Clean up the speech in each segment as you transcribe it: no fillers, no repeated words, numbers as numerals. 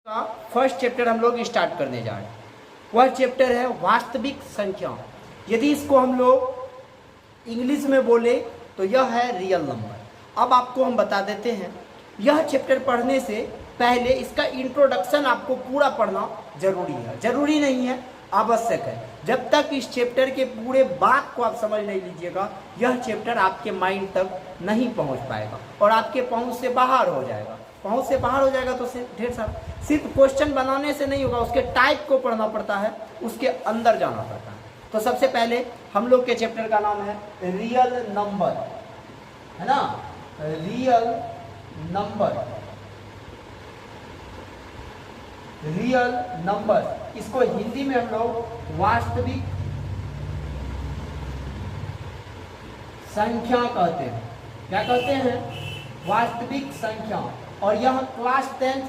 का first chapter हम लोग स्टार्ट करने जा रहे हैं। वह चैप्टर है वास्तविक संख्या। यदि इसको हम लोग इंग्लिश में बोले तो यह है रियल नंबर। अब आपको हम बता देते हैं, यह चैप्टर पढ़ने से पहले इसका इंट्रोडक्शन आपको पूरा पढ़ना जरूरी है। जरूरी नहीं है, आवश्यक है। जब तक इस चैप्टर के पूरे बात को आप समझ नहीं लीजिएगा, यह चैप्टर आपके माइंड तक नहीं पहुंच पाएगा और आपके पहुंच से बाहर हो जाएगा। पहुंच से बाहर हो जाएगा तो ढेर सारा सिर्फ क्वेश्चन बनाने से नहीं होगा, उसके टाइप को पढ़ना पड़ता है, उसके अंदर जाना पड़ता है। तो सबसे पहले हम लोग के चैप्टर का नाम है रियल नंबर, है ना, रियल नंबर। रियल नंबर, इसको हिंदी में हम लोग वास्तविक संख्या कहते हैं। क्या कहते हैं? वास्तविक संख्या। और यह क्लास 10th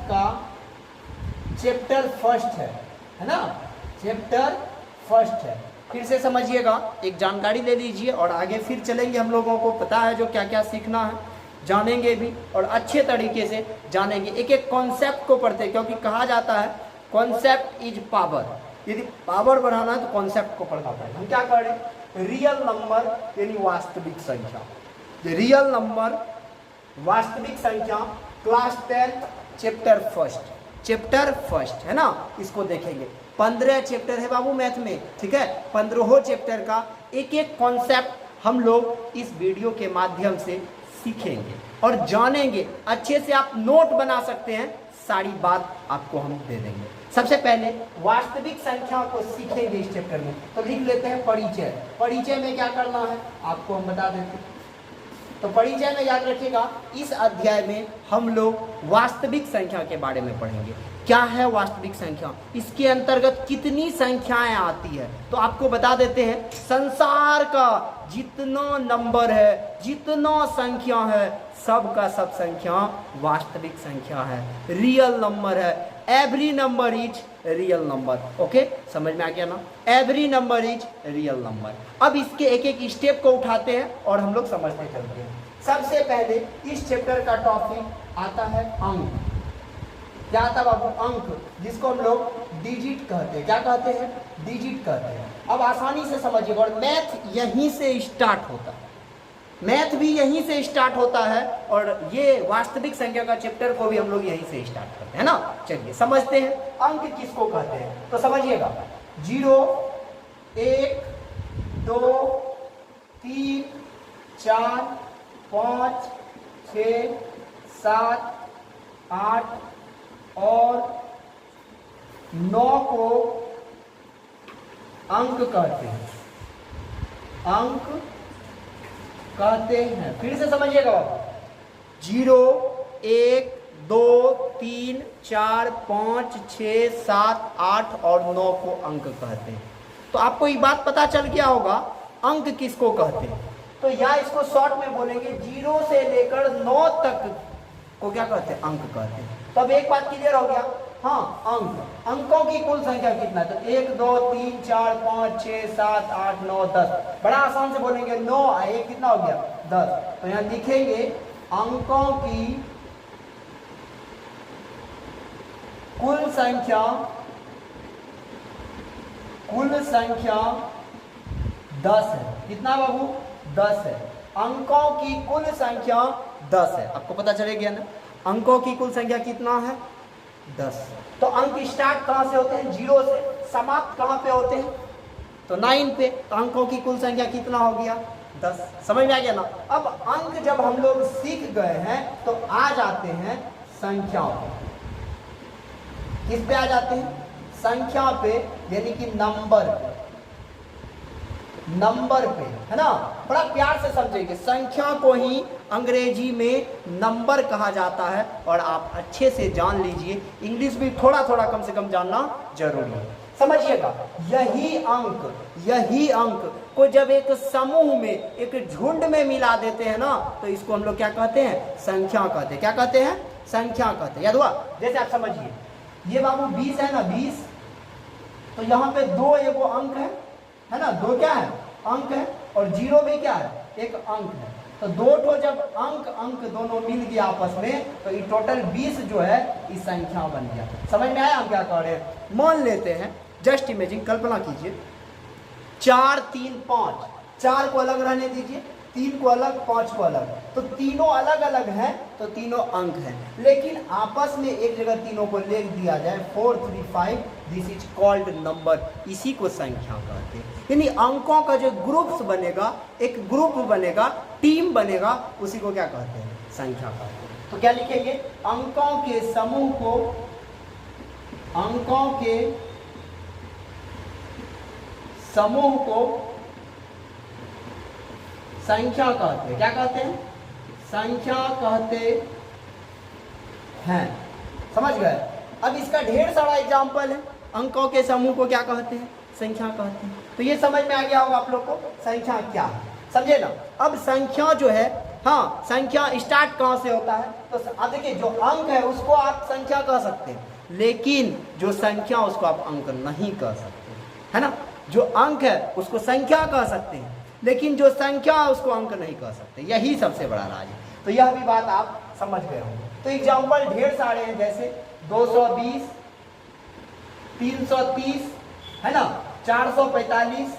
का चैप्टर फर्स्ट है ना, चैप्टर फर्स्ट है। फिर से समझिएगा, एक जानकारी ले लीजिए और आगे फिर चलेंगे। हम लोगों को पता है जो क्या क्या सीखना है, जानेंगे भी और अच्छे तरीके से जानेंगे। एक एक कॉन्सेप्ट को पढ़ते हैं, क्योंकि कहा जाता है कॉन्सेप्ट इज पावर। यदि पावर बढ़ाना है तो कॉन्सेप्ट को पढ़ना पड़ेगा। हम क्या कर रहे हैं? रियल नंबर यानी वास्तविक संख्या। रियल नंबर, वास्तविक संख्या, क्लास 10 चैप्टर फर्स्ट है ना। इसको देखेंगे। 15 चैप्टर है बाबू मैथ में, ठीक है। 15 चैप्टर का एक एक कॉन्सेप्ट हम लोग इस वीडियो के माध्यम से सीखेंगे और जानेंगे। अच्छे से आप नोट बना सकते हैं, सारी बात आपको हम दे देंगे। सबसे पहले वास्तविक संख्या को सीखेंगे इस चैप्टर में। तो लिख लेते हैं परिचय। परिचय में क्या करना है आपको हम बता देते हैं। तो परिचय में याद रखिएगा, इस अध्याय में हम लोग वास्तविक संख्या के बारे में पढ़ेंगे। क्या है वास्तविक संख्या, इसके अंतर्गत कितनी संख्याएं आती है। तो आपको बता देते हैं, संसार का जितना नंबर है, जितना संख्या है, सब का सब संख्या वास्तविक संख्या है, रियल नंबर है। Every number is real number. Okay, समझ में आ गया ना? Every number is real number. अब इसके एक एक स्टेप को उठाते हैं और हम लोग समझते चलते हैं। सबसे पहले इस चैप्टर का टॉपिक आता है अंक। क्या आता है बाबू? अंक, जिसको हम लोग डिजिट कहते हैं। क्या कहते हैं? डिजिट कहते हैं। अब आसानी से समझिएगा, और मैथ यहीं से स्टार्ट होता है। मैथ भी यहीं से स्टार्ट होता है और ये वास्तविक संख्या का चैप्टर को भी हम लोग यहीं से स्टार्ट करते हैं ना। चलिए समझते हैं अंक किसको कहते हैं। तो समझिएगा, 0, 1, 2, 3, 4, 5, 6, 7, 8 और 9 को अंक कहते हैं। अंक कहते हैं। फिर से समझिएगा, 0, 1, 2, 3, 4, 5, 6, 7, 8 और 9 को अंक कहते हैं। तो आपको ये बात पता चल गया होगा अंक किसको कहते हैं। तो या इसको शॉर्ट में बोलेंगे, 0 से लेकर 9 तक को क्या कहते हैं? अंक कहते हैं। तब एक बात क्लियर हो गया। हाँ, अंक, अंकों की कुल संख्या कितना है? तो 1, 2, 3, 4, 5, 6, 7, 8, 9, 10। बड़ा आसान से बोलेंगे, 9 1 कितना हो गया? 10। तो यहाँ लिखेंगे अंकों की कुल संख्या 10 है। कितना बाबू? 10 है। अंकों की कुल संख्या 10 है। आपको पता चले गया ना, अंकों की कुल संख्या कितना है? 10। तो अंक स्टार्ट कहाँ से होते हैं? 0 से। समाप्त कहाँ पे होते हैं? तो 9 पे। तो अंकों की कुल संख्या कितना हो गया? 10। समझ में आ गया ना? अब अंक जब हम लोग सीख गए हैं तो आ जाते हैं संख्याओं पे। किस पे आ जाते हैं? संख्या पे, यानी कि नंबर पे। नंबर पे, है ना। बड़ा प्यार से समझेंगे, संख्या को ही अंग्रेजी में नंबर कहा जाता है। और आप अच्छे से जान लीजिए, इंग्लिश भी थोड़ा थोड़ा कम से कम जानना जरूरी है। समझिएगा, यही अंक को जब एक समूह में, एक झुंड में मिला देते हैं ना, तो इसको हम लोग क्या कहते हैं? संख्या कहते हैं। क्या कहते हैं? संख्या कहते हैं। याद हुआ? जैसे आप समझिए, ये बाबू 20 है ना, 20। तो यहाँ पे 2 एगो अंक है ना। 2 क्या है? अंक है। और 0 भी क्या है? एक अंक है। तो दो ठो जब अंक अंक दोनों मिल गया आपस में तो ये टोटल 20 जो है इस संख्या बन गया। समझ में आया हम क्या कर रहे हैं? मान लेते हैं, जस्ट इमेजिन, कल्पना कीजिए 4 3 5, 4 को अलग रहने दीजिए, 3 को अलग, 5 को अलग, तो तीनों अलग अलग हैं तो तीनों अंक हैं, लेकिन आपस में एक जगह तीनों को लिख दिया जाए 4 3 5, दिस इज कॉल्ड नंबर, इसी को संख्या कहते हैं। यानी अंकों का जो ग्रुप्स बनेगा, एक ग्रुप बनेगा, टीम बनेगा, उसी को क्या कहते हैं? संख्या कहते हैं। तो क्या लिखेंगे? अंकों के समूह को, अंकों के समूह को संख्या कहते हैं। क्या कहते हैं? संख्या कहते हैं। समझ गए? अब इसका ढेर सारा एग्जाम्पल है। अंकों के समूह को क्या कहते हैं? संख्या कहते हैं। तो ये समझ में आ गया होगा आप लोग को संख्या क्या है, समझे ना? अब संख्या जो है, हाँ, संख्या स्टार्ट कहाँ से होता है? तो अब देखिए, जो अंक है उसको आप संख्या कह सकते हैं, लेकिन जो संख्या उसको आप अंक नहीं कह सकते, है ना? जो अंक है उसको संख्या कह सकते हैं, लेकिन जो संख्या उसको अंक नहीं कह सकते। यही सबसे बड़ा राज है। तो यह भी बात आप समझ गए होंगे। तो एग्जाम्पल ढेर सारे हैं, जैसे 220, 330, है ना, 445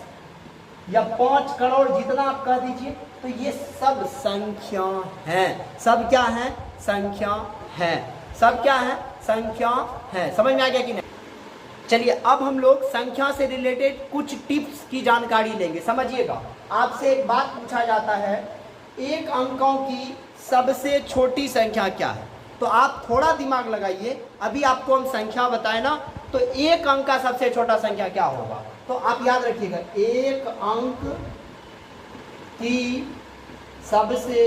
या 5 करोड़, जितना आप कह दीजिए, तो ये सब संख्या हैं। सब क्या है? संख्या है। सब क्या है? संख्या है। समझ में आ गया कि नहीं? चलिए, अब हम लोग संख्या से रिलेटेड कुछ टिप्स की जानकारी लेंगे। समझिएगा, आपसे एक बात पूछा जाता है, एक अंकों की सबसे छोटी संख्या क्या है? तो आप थोड़ा दिमाग लगाइए। अभी आपको हम संख्या बताए ना, तो एक अंक का सबसे छोटा संख्या क्या होगा? तो आप याद रखिएगा, एक अंक की सबसे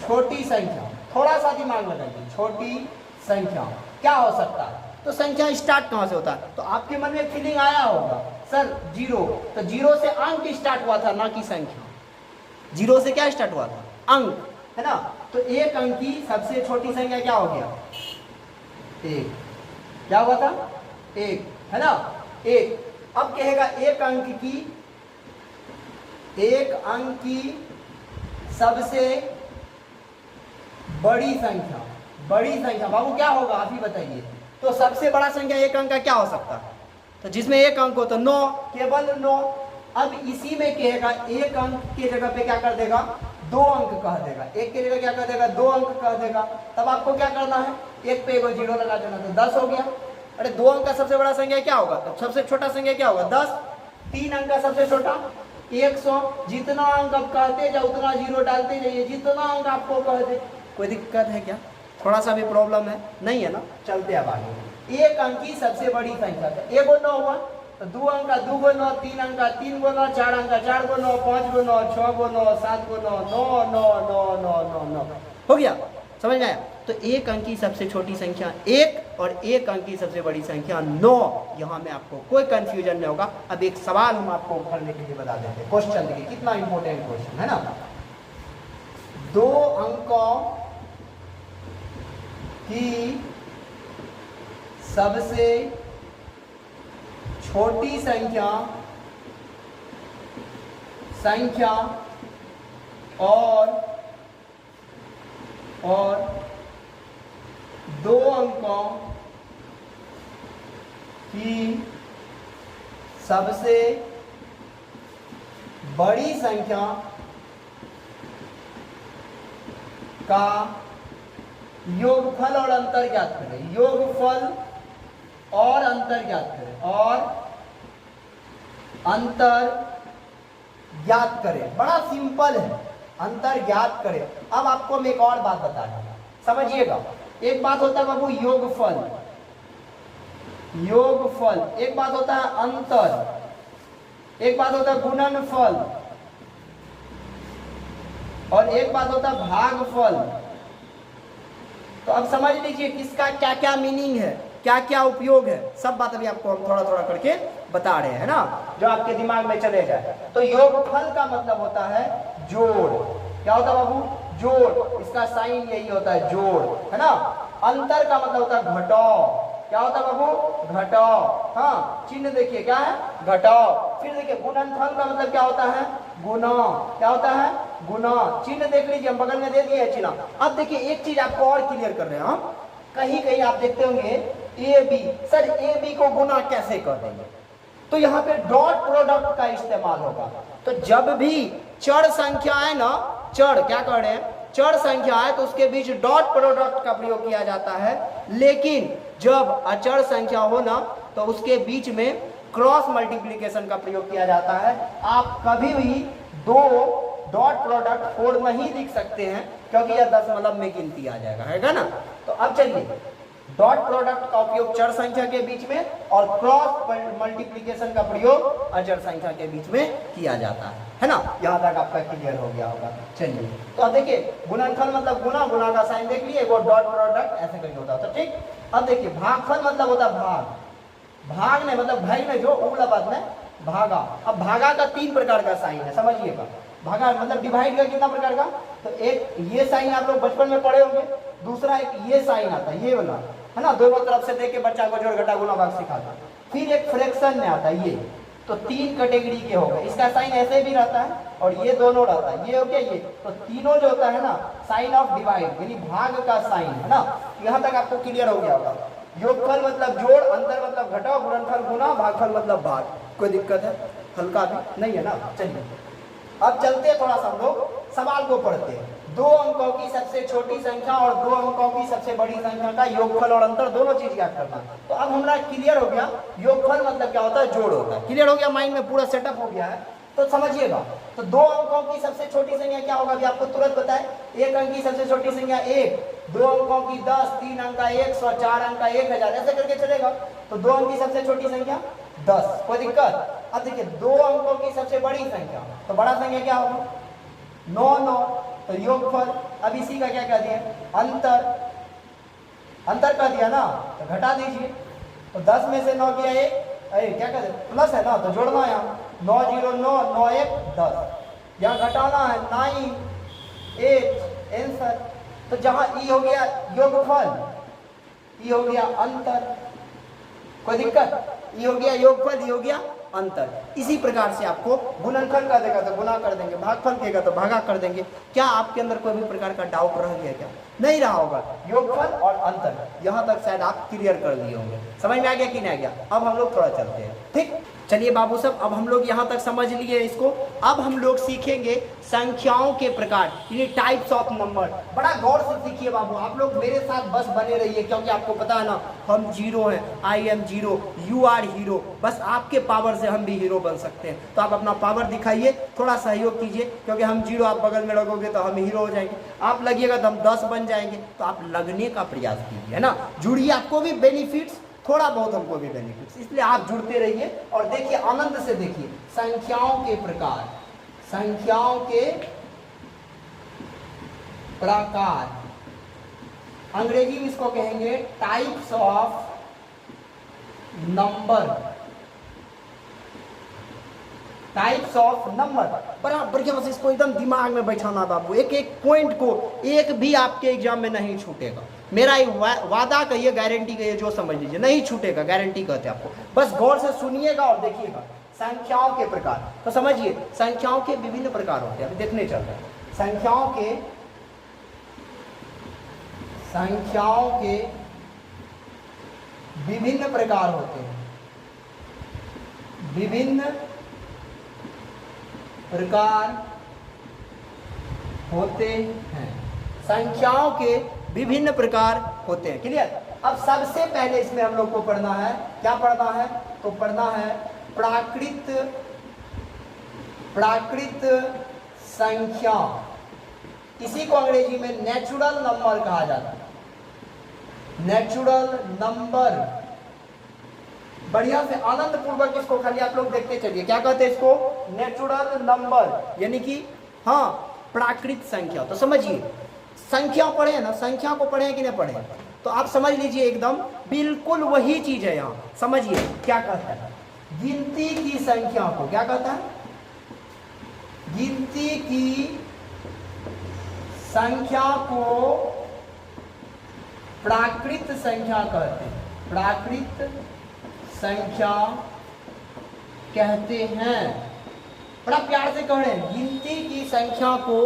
छोटी संख्या, थोड़ा सा दिमाग लगाइए, छोटी संख्या क्या हो सकता है? तो संख्या स्टार्ट कहाँ से होता है? तो आपके मन में फीलिंग आया होगा, सर 0, तो 0 से अंक स्टार्ट हुआ था, ना कि संख्या। 0 से क्या स्टार्ट हुआ था? अंक, है ना? तो एक अंक की सबसे छोटी संख्या क्या हो गया? 1। क्या हुआ था? 1, है ना? 1। अब कहेगा एक अंक की सबसे बड़ी संख्या, बड़ी संख्या बाबू क्या होगा? आप ही बताइए। तो सबसे बड़ा संख्या एक अंक का क्या हो सकता है? तो जिसमें एक अंक हो तो 9, केवल 9। अब इसी में कहेगा एक अंक के जगह पे क्या कर देगा? 2 अंक कह देगा। एक के जगह क्या कर देगा? 2 अंक कह देगा। तब आपको क्या करना है? एक पे एगो 0 लगा देना, तो 10 हो गया। अरे 2 अंक का सबसे बड़ा संख्या क्या होगा? तब सबसे छोटा संख्या क्या होगा? 10। 3 अंक का सबसे छोटा 100। जितना अंक आप कहते जाओ उतना 0 डालते जाइए, जितना अंक आपको कह दे। कोई दिक्कत है क्या? थोड़ा सा भी प्रॉब्लम है? नहीं है ना? चलते अब आगे। एक अंक की सबसे बड़ी संख्या, एगो 9 हुआ, तो 2 अंक का 2 गो 9, 3 अंक का 3 गो 9, 4 अंक का 4 गो 9, 5 गो 9, 6 गो 9, 7 गो 9, 9 9 9 9 9 9 हो गया। समझ में आया? तो एक अंक की सबसे छोटी संख्या 1 और एक अंक की सबसे बड़ी संख्या 9। यहाँ में आपको कोई कंफ्यूजन नहीं होगा। अब एक सवाल हम आपको भरने के लिए बता देते हैं। क्वेश्चन देखिए, कितना इंपॉर्टेंट क्वेश्चन है ना। 2 अंकों की सबसे छोटी संख्या और 2 अंकों की सबसे बड़ी संख्या का योगफल और अंतर ज्ञात करें। योगफल और अंतर ज्ञात करें, और अंतर ज्ञात करें। बड़ा सिंपल है, अंतर ज्ञात करें। अब आपको मैं एक और बात बता दूं, समझिएगा। एक बात होता है बाबू योगफल, योगफल। एक बात होता है अंतर, एक बात होता है गुणनफल, और एक बात होता है भागफल। तो अब समझ लीजिए किसका क्या क्या मीनिंग है, क्या क्या उपयोग है। सब बात अभी आपको हम थोड़ा थोड़ा करके बता रहे हैं ना, जो आपके दिमाग में चले जाए। तो योगफल का मतलब होता है जोड़। क्या होता है बाबू? जोड़। इसका साइन यही होता है, जोड़, है ना। अंतर का मतलब होता है घटाव, क्या होता है बाबू, घटाओ। हाँ, चिन्ह देखिए क्या है, घटाओ। फिर देखिए गुणनफल का मतलब क्या होता है, गुना। क्या होता है, गुना। चिन्ह देख लीजिए, हम बगल में दे दिए है चिन्ह। अब देखिए एक चीज आपको और क्लियर कर रहे हैं हम, कहीं कहीं आप देखते होंगे A B, sir A B को गुना कैसे कर देंगे, तो यहाँ पे डॉट प्रोडक्ट का इस्तेमाल होगा। तो जब भी चर संख्या है ना, चर क्या कर रहे हैं, चर संख्या है तो उसके बीच डॉट प्रोडक्ट का प्रयोग किया जाता है। लेकिन जब अचर संख्या हो ना तो उसके बीच में क्रॉस मल्टीप्लिकेशन का प्रयोग किया जाता है। आप कभी भी दो डॉट प्रोडक्ट 4 नहीं लिख सकते हैं क्योंकि यह दशमलव में गिनती आ जाएगा, है ना। तो अब चलिए, डॉट प्रोडक्ट का उपयोग चर संख्या के बीच में और क्रॉस मल्टीप्लिकेशन का प्रयोग अचर संख्या के बीच में किया जाता है ना। यहाँ तक आपका क्लियर हो गया होगा। चलिए, तो अब देखिए गुणनफल मतलब गुना, गुना का साइन देख लिए, वो डॉट प्रोडक्ट ऐसे करके होता है, ठीक। अब देखिए भागफल मतलब होता है भाग, भाग ने मतलब भाई में जो उगला बात में भागा। अब भागा का 3 प्रकार का साइन है, समझिएगा। भागा मतलब डिवाइड का कितना प्रकार का, तो एक ये साइन आप लोग बचपन में पढ़े होंगे, दूसरा एक ये साइन आता है, ये वाला, है ना, दोनों तरफ से देके बच्चा को जोड़ घटा गुना भाग सिखाता। फिर एक फ्रैक्शन में आता है ये, तो 3 कैटेगरी के हो गए। इसका साइन ऐसे भी रहता है और ये दोनों रहता है, ये हो गया ये। तो तीनों जो होता है ना, साइन ऑफ डिवाइड यानी भाग का साइन, है ना। यहाँ तक आपको क्लियर हो गया होगा। योगफल मतलब जोड़, अंतर मतलब घटाओ, गुणनफल गुना, भागफल मतलब भाग। कोई दिक्कत है, हल्का भी नहीं है ना। चलिए अब चलते हैं, थोड़ा सा हम लोग सवाल को पढ़ते हैं। 2 अंकों की सबसे छोटी संख्या और 2 अंकों की सबसे बड़ी संख्या का योगफल और अंतर दोनों चीज याद करना। तो अब हमारा क्लियर हो गया, योगफल मतलब क्या होता है, जोड़ होता है। क्लियर हो गया, माइंड में पूरा सेटअप हो गया है। तो समझिएगा, तो 2 अंकों की सबसे छोटी संख्या क्या होगा, अभी आपको तुरंत बताए। 1 अंक की सबसे छोटी संख्या 1, 2 अंकों की 10, 3 अंक का 100, 4 अंक का 1000, ऐसे करके चलेगा। तो 2 अंक की सबसे छोटी संख्या 10, कोई दिक्कत। अब देखिए 2 अंकों की सबसे बड़ी संख्या, तो बड़ा संख्या क्या होगा, 9, 9, तो योगफल। अब इसी का क्या कह दिया, अंतर, अंतर कर दिया ना, तो घटा दीजिए। तो 10 में से 9 गया 1, अरे क्या कहते प्लस है ना, तो जोड़ना है यहाँ, 9 0 9 9 1 10, यहाँ घटाना है 9 8 आंसर। तो जहाँ ई हो गया योगफल, ई हो गया अंतर, कोई दिक्कत, ई हो गया योगफल, ई हो गया अंतर। इसी प्रकार से आपको गुणनफल का देगा तो गुना कर देंगे, भागफल देगा तो भागा कर देंगे। क्या आपके अंदर कोई भी प्रकार का डाउट रह गया क्या, नहीं रहा होगा। योगफल और अंतर यहाँ तक शायद आप क्लियर कर लिए होंगे, समझ में आ गया कि नहीं आ गया। अब हम लोग थोड़ा चलते हैं, ठीक। चलिए बाबू साहब, अब हम लोग यहाँ तक समझ लिए इसको। अब हम लोग सीखेंगे संख्याओं के प्रकार, यानी टाइप्स ऑफ नंबर। बड़ा गौर से सीखिए बाबू, आप लोग मेरे साथ बस बने रहिए, क्योंकि आपको पता है ना, हम जीरो हैं, I am zero, you are hero. बस आपके पावर से हम भी हीरो बन सकते हैं। तो आप अपना पावर दिखाइए, थोड़ा सहयोग कीजिए, क्योंकि हम जीरो, आप बगल में लगोगे तो हम हीरो हो जाएंगे। आप लगिएगा तो हम 10 बन जाएंगे। तो आप लगने का प्रयास कीजिए, है ना, जुड़िए, आपको भी बेनिफिट्स, थोड़ा बहुत हमको भी बेनिफिट्स, इसलिए आप जुड़ते रहिए और देखिए, आनंद से देखिए। संख्याओं के प्रकार, संख्याओं के प्रकार, अंग्रेजी में इसको कहेंगे types of number, types of number. बराबर के बस इसको एकदम दिमाग में बैठाना बाबू, एक एक पॉइंट को, एक भी आपके एग्जाम में नहीं छूटेगा। मेरा वादा कहिए, गारंटी कहिए, जो समझ लीजिए, नहीं छूटेगा, गारंटी कहते हैं आपको। बस गौर से सुनिएगा और देखिएगा। संख्याओं के प्रकार, तो समझिए संख्याओं के विभिन्न प्रकार होते हैं, अभी देखने चल रहे हैं। संख्याओं के विभिन्न प्रकार होते हैं, विभिन्न प्रकार होते हैं। संख्याओं के विभिन्न प्रकार होते हैं, क्लियर। अब सबसे पहले इसमें हम लोग को पढ़ना है, क्या पढ़ना है, तो पढ़ना है प्राकृत संख्या। इसी को अंग्रेजी में नेचुरल नंबर कहा जाता है, नेचुरल नंबर। बढ़िया से आनंद पूर्वक इसको खाली आप लोग देखते चलिए, क्या कहते हैं इसको, नेचुरल नंबर, यानी कि हाँ प्राकृत संख्या। तो समझिए, संख्या पढ़े ना, संख्या को पढ़े कि नहीं पढ़े, तो आप समझ लीजिए एकदम बिल्कुल वही चीज है। यहाँ समझिए क्या कहता है, गिनती की संख्या को क्या कहता है, गिनती की संख्या को प्राकृत संख्या कहते हैं। प्राकृत संख्या कहते हैं। बड़ा प्यार से कह रहे हैं, गिनती की संख्या को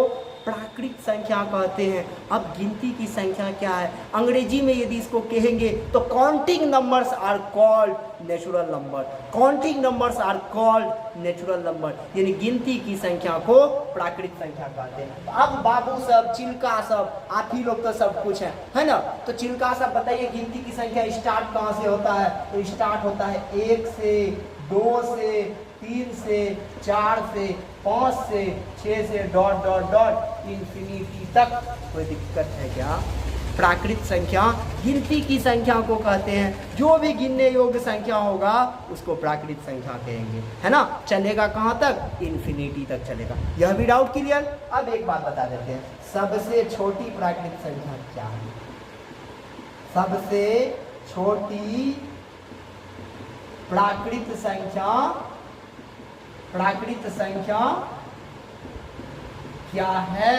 प्राकृत संख्या कहते हैं। अब गिनती की संख्या क्या है? अंग्रेजी में यदि इसको कहेंगे तो counting numbers are called natural number. Counting numbers are called natural number, यानी गिनती की संख्या को प्राकृत संख्या कहते हैं। अब बाबू सब, चिल्का सब, आप ही लोग तो सब कुछ है ना? तो चिल्का सब बताइए, गिनती की संख्या स्टार्ट कहाँ से होता है? तो स्टार्ट होता है 1 से, 2 से, 3 से, 4 से, 5 से, 6 से, डॉट डॉट डॉट इंफिनिटी तक। कोई दिक्कत है क्या? प्राकृत संख्या गिनती की संख्या को कहते हैं। जो भी गिनने योग्य संख्या होगा उसको प्राकृत संख्या कहेंगे, है ना? चलेगा कहाँ तक? इंफिनिटी तक चलेगा। यह भी डाउट क्लियर? अब एक बात बता देते हैं, सबसे छोटी प्राकृत संख्या क्या है? सबसे छोटी प्राकृत संख्या क्या है?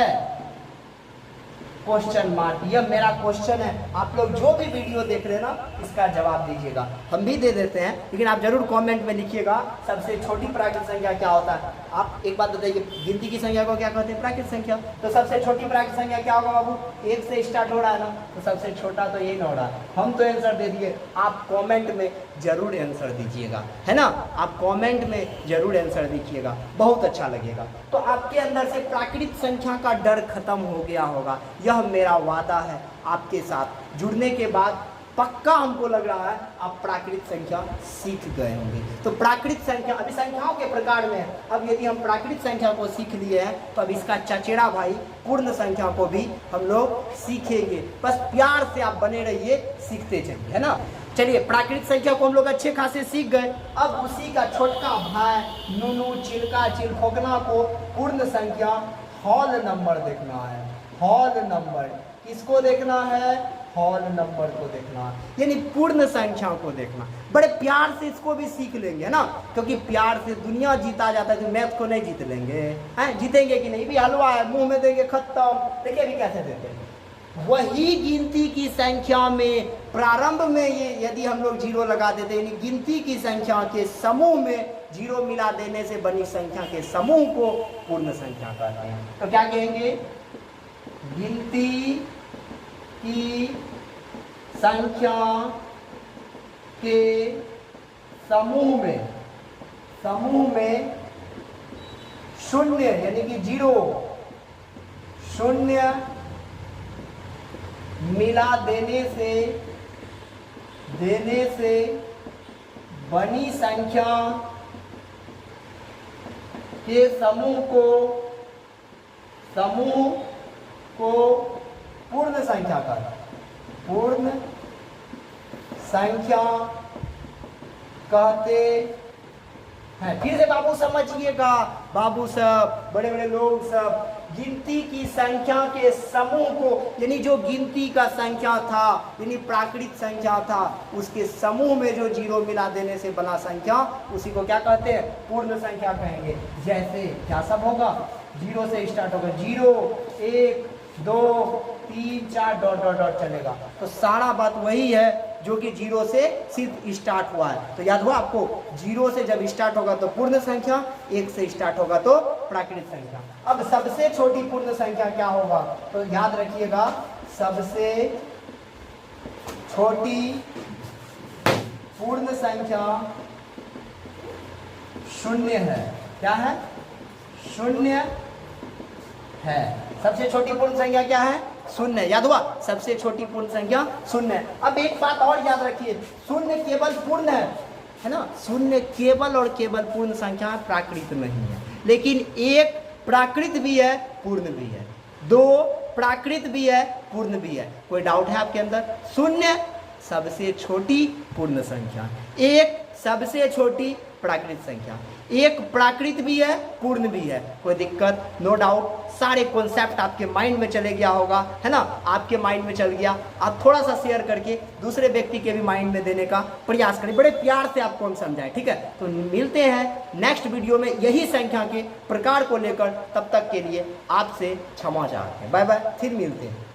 Question mark. यह मेरा क्वेश्चन है, आप लोग जो भी वीडियो देख रहे हैं ना इसका जवाब दीजिएगा। हम भी दे देते हैं लेकिन आप जरूर कमेंट में लिखिएगा सबसे छोटी प्राकृत संख्या क्या होता है। आप एक बात बताइए, गिनती की संख्या को क्या कहते हैं? प्राकृत संख्या। तो सबसे छोटी प्राकृत संख्या क्या होगा बाबू? 1 से स्टार्ट हो रहा है ना, तो सबसे छोटा तो यही ना हो रहा है। हम तो आंसर दे दिए, आप कॉमेंट में जरूर आंसर दीजिएगा, है ना? आप कॉमेंट में जरूर आंसर दीजिएगा, बहुत अच्छा लगेगा। तो आपके अंदर से प्राकृत संख्या का डर खत्म हो गया होगा। यह मेरा वादा है आपके साथ। जुड़ने के बाद पक्का हमको लग रहा है आप प्राकृत संख्या सीख गए होंगे। तो प्राकृत संख्या अभी संख्याओं के प्रकार में है। अब यदि हम प्राकृत संख्या को सीख लिए हैं तो अब इसका चचेरा भाई पूर्ण संख्या को भी हम लोग सीखेंगे। बस प्यार से आप बने रहिए, सीखते चलिए, है ना? चलिए, प्राकृत संख्या को हम लोग अच्छे खासे सीख गए। अब उसी का छोटका भाई नुनू, चिल्का, चिलखोखना को पूर्ण संख्या हॉल नंबर देखना है। हॉल नंबर किसको देखना है? हॉल नंबर को देखना, यानी पूर्ण संख्या को देखना। बड़े प्यार से इसको भी सीख लेंगे ना, क्योंकि प्यार से दुनिया जीता जाता है। तो मैथ को नहीं जीत लेंगे, हैं? जीतेंगे कि नहीं? भी हलवा है, मुंह में देंगे, खत्म। देखिए अभी कैसे देते हैं। वही गिनती की संख्या में प्रारंभ में ये यदि हम लोग 0 लगा देते हैं, यानी गिनती की संख्या के समूह में 0 मिला देने से बनी संख्या के समूह को पूर्ण संख्या कहते हैं। तो क्या कहेंगे? गिनती की संख्या के समूह में शून्य यानी कि 0 मिला देने से बनी संख्या के समूह को पूर्ण संख्या का पूर्ण संख्या कहते हैं। फिर से बाबू समझिएगा, बाबू सब, बड़े बड़े लोग सब, गिनती की संख्या के समूह को, यानी जो गिनती का संख्या था यानी प्राकृत संख्या था, उसके समूह में जो 0 मिला देने से बना संख्या, उसी को क्या कहते हैं? पूर्ण संख्या कहेंगे। जैसे क्या सब होगा? 0 से स्टार्ट होगा, 0, 1, 2, 3, 4 डॉट डॉट डॉट चलेगा। तो सारा बात वही है जो कि 0 से सिर्फ स्टार्ट हुआ है। तो याद हुआ आपको, 0 से जब स्टार्ट होगा तो पूर्ण संख्या, 1 से स्टार्ट होगा तो प्राकृत संख्या। अब सबसे छोटी पूर्ण संख्या क्या होगा? तो याद रखिएगा, सबसे छोटी पूर्ण संख्या 0 है। क्या है? 0 है। सबसे छोटी पूर्ण संख्या क्या है? 0। याद हुआ? सबसे छोटी पूर्ण संख्या 0। अब एक बात और याद रखिए, 0 केवल पूर्ण है ना? 0 केवल और केवल पूर्ण संख्या है, प्राकृत नहीं है। लेकिन 1 प्राकृत भी है, पूर्ण भी है। 2 प्राकृत भी है, पूर्ण भी है। कोई डाउट है आपके अंदर? 0 सबसे छोटी पूर्ण संख्या, 1 सबसे छोटी प्राकृत संख्या, 1 प्राकृत भी है, पूर्ण भी है। कोई दिक्कत? No doubt. सारे कॉन्सेप्ट आपके माइंड में चले गया होगा, है ना? आपके माइंड में चल गया। आप थोड़ा सा शेयर करके दूसरे व्यक्ति के भी माइंड में देने का प्रयास करें। बड़े प्यार से आपको हम समझाएं, ठीक है? तो मिलते हैं नेक्स्ट वीडियो में यही संख्या के प्रकार को लेकर। तब तक के लिए आपसे क्षमा चाहते हैं। बाय बाय, फिर मिलते हैं।